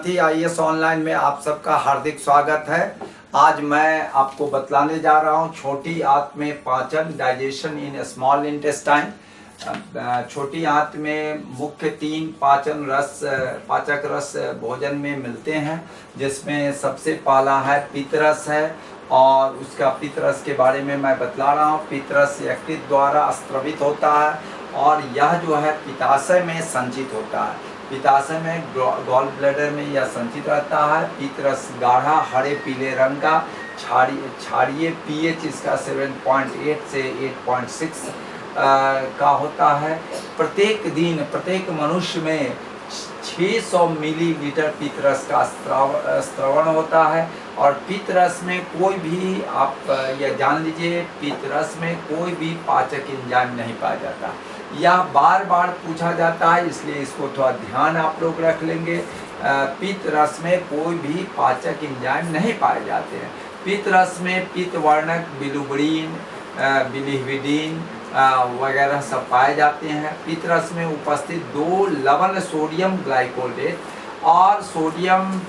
साथी IAS online में आप सबका हार्दिक स्वागत है। आज मैं आपको बतलाने जा रहा हूं छोटी आंत में पाचन, डाइजेशन इन स्मॉल इंटेस्टाइन। छोटी आंत में मुख्य 3 पाचक रस भोजन में मिलते हैं, जिसमें सबसे पहला है पित्तरस है और उसका पित्तरस के बारे में मैं बतला रहा हूँ। पित्तरस यकृत द्वारा स्त्रवित होता है और यह जो है पित्ताशय में संचित होता है। पित्ताशय में गॉल ब्लैडर में यह संचित रहता है। पित्तरस गाढ़ा हरे पीले रंग का, क्षारीय पीएच इसका 7.8 से 8.6 का होता है। प्रत्येक मनुष्य में 600 मिलीलीटर पित्तरस का स्रवण होता है। और पित्तरस में कोई भी, आप यह जान लीजिए, पित्तरस में कोई भी पाचक एंजाइम नहीं पाया जाता। यह बार बार पूछा जाता है, इसलिए इसको थोड़ा ध्यान आप लोग रख लेंगे। पित्तरस में कोई भी पाचक एंजाइम नहीं पाए जाते हैं। पित्तरस में पित्तवर्णक बिलिरुबिन, बिलिरुबिन वगैरह सब पाए जाते हैं। पित्तरस में उपस्थित 2 लवण सोडियम ग्लाइकोलेट और सोडियम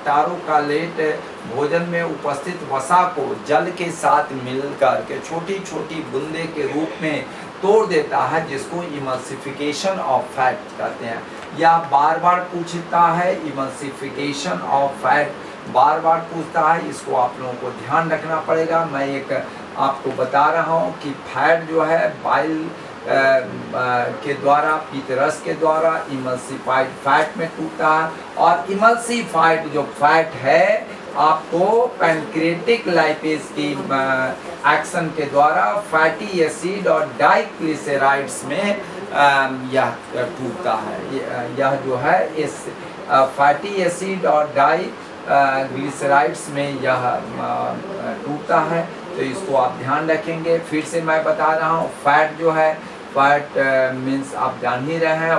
टारोकालेट भोजन में उपस्थित वसा को जल के साथ मिलकर के छोटी छोटी बूंदे के रूप में तोड़ देता है, जिसको इमल्सिफिकेशन ऑफ फैट कहते हैं। यह बार बार पूछता है, इमल्सिफिकेशन ऑफ फैट बार बार पूछता है, इसको आप लोगों को ध्यान रखना पड़ेगा। मैं एक आपको बता रहा हूँ कि फैट जो है बाइल के द्वारा, पित्तरस के द्वारा इमल्सिफाइड फैट में टूटता है। और इमल्सिफाइड जो फैट है आपको पैनक्रियाटिक लाइपेज की एक्शन के द्वारा फैटी एसिड और डाइग्लिसराइड्स में यह टूटता है। यह जो है इस फैटी एसिड और डाइग्लिसराइड्स में यह टूटता है, तो इसको आप ध्यान रखेंगे। फिर से मैं बता रहा हूँ, फैट जो है, फैट मीन्स आप जान ही रहे हैं,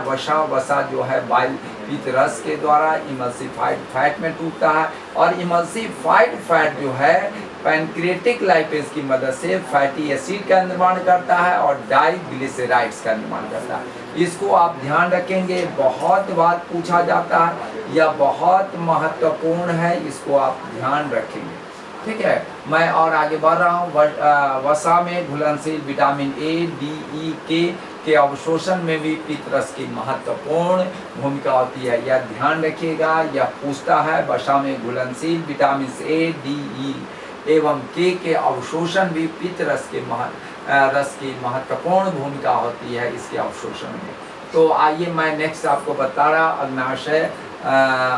वसा जो है बाइल पित्तरस के द्वारा इमल्सिफाइड फैट में टूटता है। और इमल्सिफाइड फैट जो है पैनक्रियाटिक लाइपेज की मदद से फैटी एसिड का निर्माण करता है और डाइग्लिसराइड्स का निर्माण करता है। इसको आप ध्यान रखेंगे, बहुत बार पूछा जाता है, यह बहुत महत्वपूर्ण है, इसको आप ध्यान रखेंगे। ठीक है, मैं और आगे बढ़ रहा हूँ। वसा में घुलनशील विटामिन ए, डी, ई, के अवशोषण में भी पित्तरस की महत्वपूर्ण भूमिका होती है, यह ध्यान रखिएगा। यह पूछता है, वसा में घुलनशील विटामिन ए, डी, ई एवं के अवशोषण भी पित्तरस के रस की महत्वपूर्ण भूमिका होती है इसके अवशोषण में। तो आइए मैं नेक्स्ट आपको बता रहा,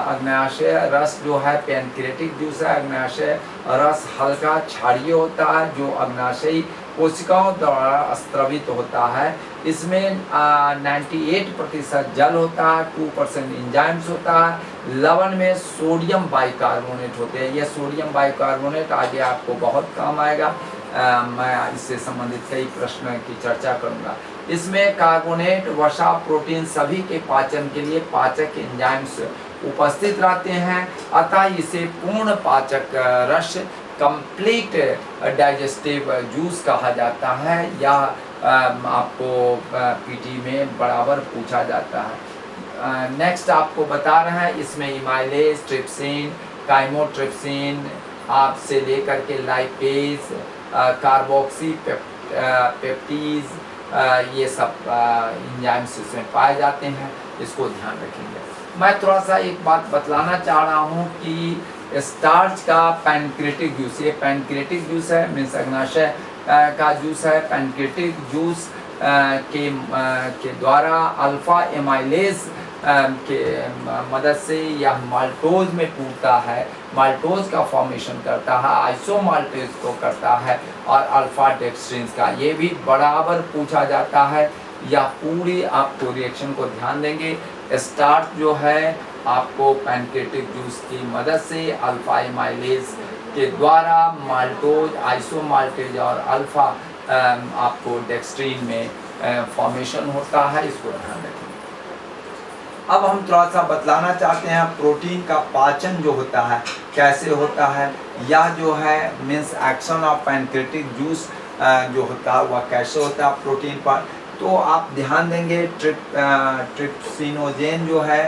अग्न्याशय रस जो है पैनक्रियाटिक जूस है। अग्न्याशय रस हल्का क्षारीय होता है, जो अग्न्याशयी कोशिकाओं द्वारा स्त्रवित होता है। इसमें 98% जल होता है, 2% एंजाइम्स होता है। लवण में सोडियम बाइकार्बोनेट होते हैं। यह सोडियम बाइकार्बोनेट आगे आपको बहुत काम आएगा। मैं इससे संबंधित कई प्रश्नों की चर्चा करूंगा। इसमें कार्बोनेट, वसा, प्रोटीन सभी के पाचन के लिए पाचक एंजाइम्स उपस्थित रहते हैं, अतः इसे पूर्ण पाचक रस, कंप्लीट डाइजेस्टिव जूस कहा जाता है। यह आपको पीटी में बराबर पूछा जाता है। नेक्स्ट आपको बता रहे हैं, इसमें इमाइलेज, ट्रिप्सिन, काइमोट्रिप्सिन आपसे लेकर के लाइपेज, कार्बोक्सी पेप्टीज, ये सब एंजाइम्स इसमें पाए जाते हैं, इसको ध्यान रखेंगे। मैं थोड़ा सा एक बात बतलाना चाह रहा हूँ कि स्टार्च का पैनक्रियाटिक जूस, ये पैनक्रियाटिक जूस है, मीन्स अग्न्याशय का जूस है। पैनक्रियाटिक जूस के द्वारा अल्फा एमाइलेज के मदद से यह माल्टोज में टूटता है, माल्टोज का फॉर्मेशन करता है, आइसोमाल्टेज को करता है और अल्फा डेक्स्ट्रिन का। ये भी बराबर पूछा जाता है। यह पूरी आपको रिएक्शन को ध्यान देंगे। स्टार्च जो है आपको पैनक्रियाटिक जूस की मदद से अल्फा एमाइलेज के द्वारा माल्टोज, आइसोमाल्टेज और अल्फा आपको डेक्स्ट्रिन में फॉर्मेशन होता है, इसको ध्यान रखें। अब हम थोड़ा सा बतलाना चाहते हैं प्रोटीन का पाचन जो होता है कैसे होता है। यह जो है means action of pancreatic juice जो होता है वह कैसे होता है प्रोटीन पर। तो आप ध्यान देंगे ट्रिप्सिनोजेन जो है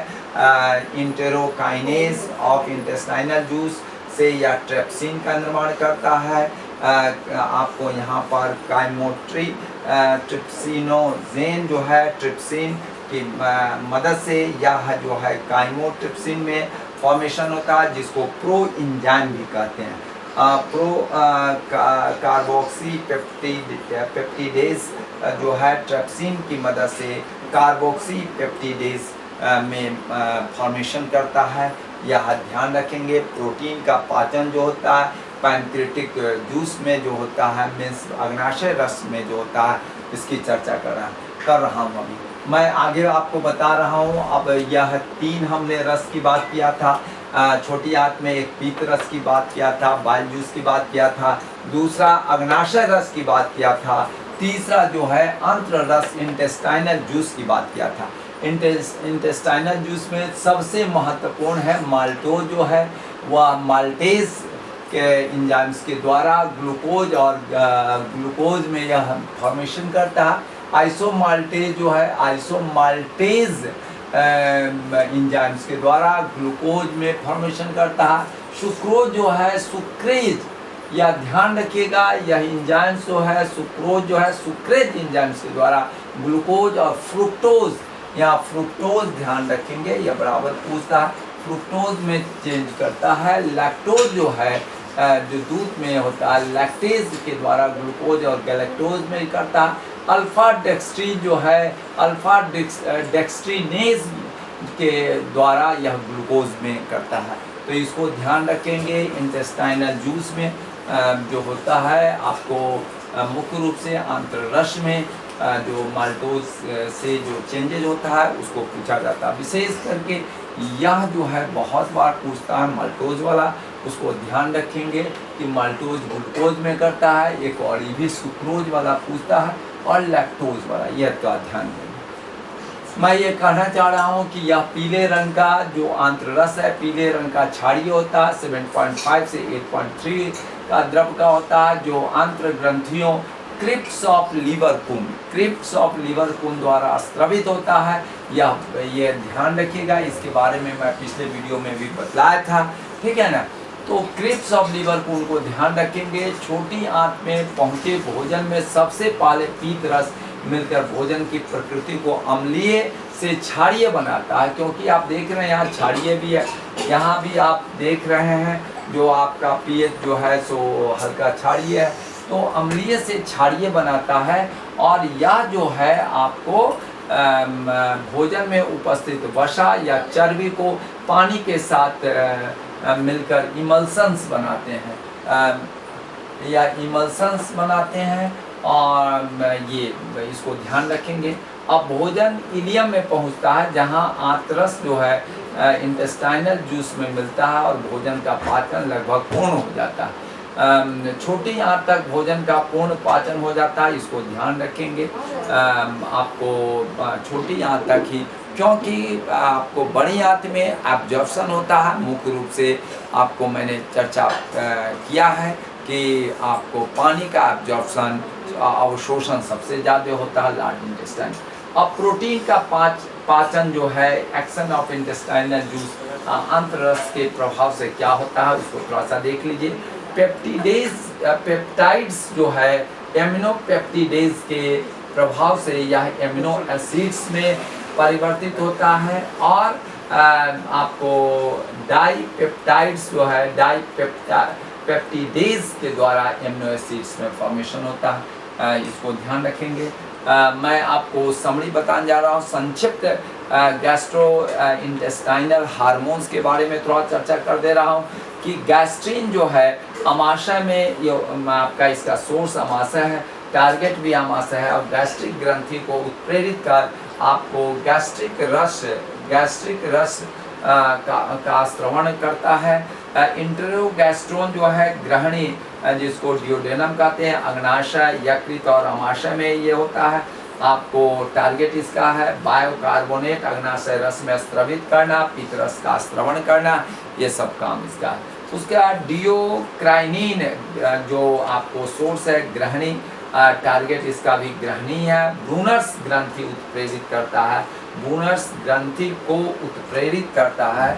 इंटेरोकाइनेज ऑफ इंटेस्टाइनल जूस से यह ट्रिप्सिन का निर्माण करता है। आपको यहाँ पर काइमोट्री ट्रिप्सिनोजेन जो है ट्रिप्सिन की मदद से यह जो है काइमोट्रिप्सिन में फॉर्मेशन होता है, जिसको प्रो इंजाइम भी कहते हैं। प्रो कार्बोक्सी पेप्टिडेज जो है ट्रिप्सिन की मदद से कार्बोक्सी पेप्टिडेज में फॉर्मेशन करता है। यह ध्यान रखेंगे। प्रोटीन का पाचन जो होता है पैनक्रियाटिक जूस में जो होता है, मीन्स अग्नाशय रस में जो होता है, इसकी चर्चा कर रहा हूँ अभी मैं आगे आपको बता रहा हूँ। अब यह 3 हमने रस की बात किया था। छोटी आंत में एक पीत रस की बात किया था, बाइल जूस की बात किया था, दूसरा अग्नाशय रस की बात किया था, तीसरा जो है अंत्र रस इंटेस्टाइनल जूस की बात किया था। इंटेस्टाइनल जूस में सबसे महत्वपूर्ण है माल्टोज जो है वह माल्टेज के एंजाइम्स के द्वारा ग्लूकोज और ग्लूकोज में यह फॉर्मेशन करता है। आइसोमाल्टेज जो है आइसोमाल्टेज एंजाइम्स के द्वारा ग्लूकोज में फॉर्मेशन करता है। सुक्रोज जो है सुक्रेज, या ध्यान रखिएगा यह एंजाइम्स जो है सुक्रोज जो है सुक्रेज एंजाइम्स के द्वारा ग्लूकोज और फ्रुक्टोज, यहाँ फ्रुक्टोज ध्यान रखेंगे यह बराबर पूछता है, फ्रुक्टोज में चेंज करता है। लैक्टोज जो है जो दूध में होता है लैक्टेज के द्वारा ग्लूकोज और गैलेक्टोज में करता है। अल्फा डेक्स्ट्रीन जो है अल्फा डेक्स्ट्रीनेज के द्वारा यह ग्लूकोज में करता है। तो इसको ध्यान रखेंगे। इंटेस्टाइनल जूस में जो होता है आपको मुख्य रूप से आंत्र रस में जो माल्टोज से जो चेंजेज होता है उसको पूछा जाता है। विशेष करके यह जो है बहुत बार पूछता है माल्टोज वाला, उसको ध्यान रखेंगे कि माल्टोज ग्लूकोज में करता है। एक और ये भी सुक्रोज वाला पूछता है और लैक्टोज वाला, यह का ध्यान देंगे। मैं ये कहना चाह रहा हूँ कि यह पीले रंग का जो आंत्र रस है पीले रंग का क्षारीय होता है, 7.5 से 8.3 का द्रव का होता है, जो आंत्र ग्रंथियों क्रिप्स ऑफ लिवर कुंड द्वारा स्रावित होता है। ये ध्यान रखिएगा, इसके बारे में मैं पिछले वीडियो में भी बतलाया था, ठीक है ना। तो क्रिप्स ऑफ लिवर कुंड को ध्यान रखेंगे। छोटी आंत में पहुँचे भोजन में सबसे पहले पीत रस मिलकर भोजन की प्रकृति को अम्लीय से क्षारीय बनाता है, क्योंकि आप देख रहे हैं यहाँ क्षारीय भी है, यहाँ भी आप देख रहे हैं जो आपका पीएच जो है सो हल्का क्षारीय है, तो अम्लीय से क्षारीय बनाता है। और यह जो है आपको भोजन में उपस्थित वसा या चर्बी को पानी के साथ मिलकर इमल्सन्स बनाते हैं या इमल्सन्स बनाते हैं, और ये इसको ध्यान रखेंगे। अब भोजन इलियम में पहुंचता है, जहां आंत्रस जो है इंटेस्टाइनल जूस में मिलता है और भोजन का पाचन लगभग पूर्ण हो जाता है। छोटी आंत तक भोजन का पूर्ण पाचन हो जाता है, इसको ध्यान रखेंगे। आपको छोटी आंत तक ही, क्योंकि आपको बड़ी आंत में एब्जॉर्प्शन होता है। मुख्य रूप से आपको मैंने चर्चा किया है कि आपको पानी का एब्जॉर्प्शन अवशोषण सबसे ज़्यादा होता है लार्ज इंटेस्टाइन। अब प्रोटीन का पाचन जो है एक्शन ऑफ इंटेस्टाइनल जूस आंत्ररस के प्रभाव से क्या होता है उसको थोड़ा सा देख लीजिए। पेप्टाइड्स जो है एमिनो पेप्टिडेज के प्रभाव से यह एमिनो एसिड्स में परिवर्तित होता है, और आपको डाईपेप्टाइड्स जो है डाईपेप्टिडेज के द्वारा एमिनो एसिड्स में फॉर्मेशन होता है। इसको ध्यान रखेंगे। मैं आपको समरी बताने जा रहा हूँ। संक्षिप्त गैस्ट्रो इंटेस्टाइनल हार्मोन्स के बारे में थोड़ा चर्चा कर दे रहा हूँ कि गैस्ट्रीन जो है अमाशय में, ये आपका इसका सोर्स अमाशय है, टारगेट भी अमाशय है, और गैस्ट्रिक ग्रंथि को उत्प्रेरित कर आपको गैस्ट्रिक रस का श्रवण करता है। इंटेरोगैस्ट्रोन जो है ग्रहणी, जिसको डियोडेनम कहते हैं, अग्नाशय, यकृत और अमाशय में ये होता है। आपको टारगेट इसका है बायोकार्बोनेट अग्नाशय रस में स्रवित करना, पित्त रस का श्रवण करना, ये सब काम इसका है। उसके बाद डियोक्राइनिन जो आपको सोर्स है ग्रहणी, टारगेट इसका भी ग्रहणी है। ब्रूनर्स ग्रंथि उत्प्रेरित करता है ब्रूनर्स ग्रंथि को उत्प्रेरित करता है,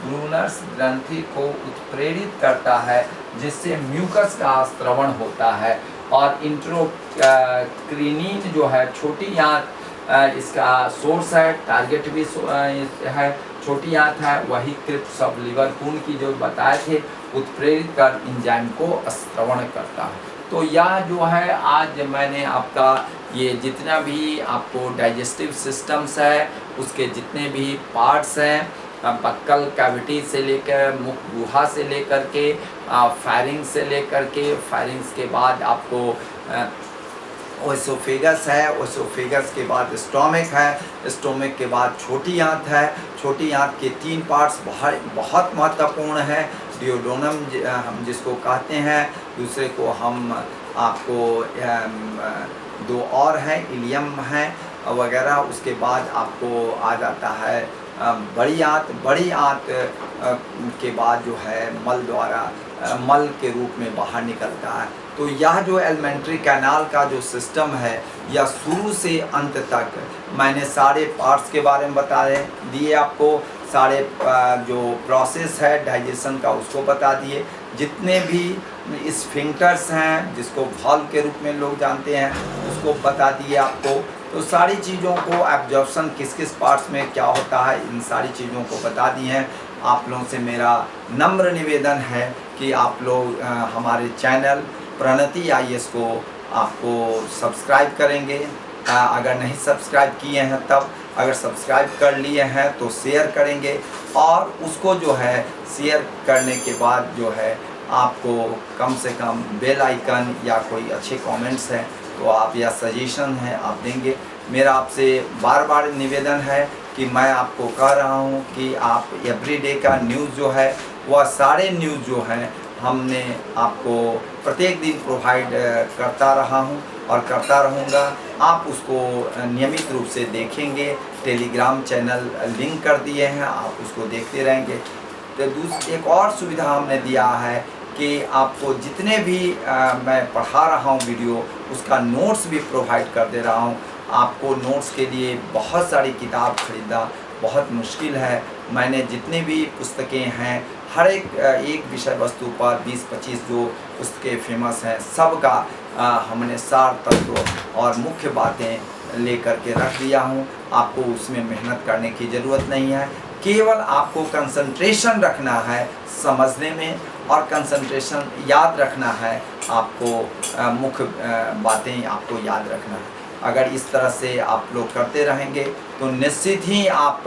ब्रूनर्स ग्रंथि को उत्प्रेरित करता है, जिससे म्यूकस का स्रवण होता है। और इंट्रोक्रीनिन जो है छोटी आंत, इसका सोर्स है, टारगेट भी है, छोटी आंत है, वही क्रिप्स ऑफ लिवर खून की जो बताए थे उत्प्रेरित कर इंजाइम को स्रवण करता है। तो यह जो है आज मैंने आपका ये जितना भी आपको डाइजेस्टिव सिस्टम्स है उसके जितने भी पार्ट्स हैं, बक्कल कैविटी से लेकर मुख गुहा से लेकर के फायरिंग से लेकर के, फायरिंग्स के बाद आपको ओसोफेगस है, ओसोफेगस के बाद स्टोमिक है, स्टोमिक के बाद छोटी आंत है, छोटी आंत के 3 पार्ट्स बहुत महत्वपूर्ण है। डियोडोनम हम जिसको कहते हैं, दूसरे को हम आपको 2 और हैं, इलियम है वगैरह। उसके बाद आपको आ जाता है बड़ी आंत। बड़ी आंत के बाद जो है मल द्वारा मल के रूप में बाहर निकलता है। तो यह जो एलिमेंट्री कैनाल का जो सिस्टम है, यह शुरू से अंत तक मैंने सारे पार्ट्स के बारे में बता दिए आपको, सारे जो प्रोसेस है डाइजेशन का उसको बता दिए, जितने भी स्फिंक्टर्स हैं जिसको वाल्व के रूप में लोग जानते हैं उसको बता दिए आपको। तो सारी चीज़ों को एब्जॉर्प्शन किस किस पार्ट्स में क्या होता है, इन सारी चीज़ों को बता दिए हैं। आप लोगों से मेरा नम्र निवेदन है कि आप लोग हमारे चैनल प्रणति IAS को आपको सब्सक्राइब करेंगे। अगर नहीं सब्सक्राइब किए हैं तब, अगर सब्सक्राइब कर लिए हैं तो शेयर करेंगे, और उसको जो है शेयर करने के बाद जो है आपको कम से कम बेल आइकन या कोई अच्छे कमेंट्स हैं तो आप या सजेशन है आप देंगे। मेरा आपसे बार बार निवेदन है कि मैं आपको कह रहा हूँ कि आप एवरीडे का न्यूज़ जो है वह सारे न्यूज़ जो हैं हमने आपको प्रत्येक दिन प्रोवाइड करता रहा हूँ और करता रहूँगा। आप उसको नियमित रूप से देखेंगे। टेलीग्राम चैनल लिंक कर दिए हैं, आप उसको देखते रहेंगे। तो एक और सुविधा हमने दिया है कि आपको जितने भी मैं पढ़ा रहा हूँ वीडियो, उसका नोट्स भी प्रोवाइड कर दे रहा हूँ। आपको नोट्स के लिए बहुत सारी किताब खरीदना बहुत मुश्किल है। मैंने जितने भी पुस्तकें हैं, हर एक विषय वस्तु पर 20-25 जो पुस्तकें फेमस हैं, सबका हमने सार तत्व और मुख्य बातें लेकर के रख दिया हूँ। आपको उसमें मेहनत करने की ज़रूरत नहीं है, केवल आपको कंसंट्रेशन रखना है समझने में, और कंसंट्रेशन याद रखना है आपको, मुख्य बातें आपको याद रखना है। अगर इस तरह से आप लोग करते रहेंगे तो निश्चित ही आप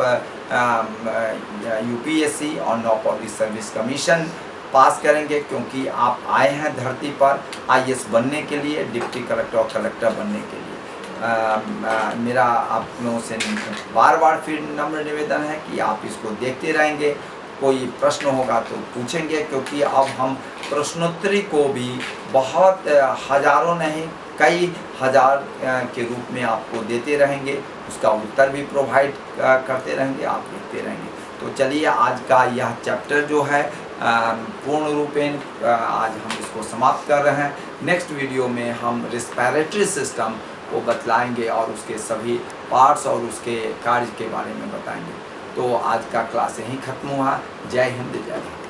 UPSC और नौ पब्लिक सर्विस कमीशन पास करेंगे, क्योंकि आप आए हैं धरती पर IAS बनने के लिए, डिप्टी कलेक्टर और कलेक्टर बनने के लिए। मेरा आप लोगों से बार बार फिर नम्र निवेदन है कि आप इसको देखते रहेंगे। कोई प्रश्न होगा तो पूछेंगे, क्योंकि अब हम प्रश्नोत्तरी को भी बहुत हज़ारों नहीं कई हज़ार के रूप में आपको देते रहेंगे, उसका उत्तर भी प्रोवाइड करते रहेंगे, आप देखते रहेंगे। तो चलिए आज का यह चैप्टर जो है पूर्ण रूपेण आज हम इसको समाप्त कर रहे हैं। नेक्स्ट वीडियो में हम रेस्पिरेटरी सिस्टम को बतलाएंगे और उसके सभी पार्ट्स और उसके कार्य के बारे में बताएंगे। तो आज का क्लास यहीं ख़त्म हुआ। जय हिंद, जय भारत।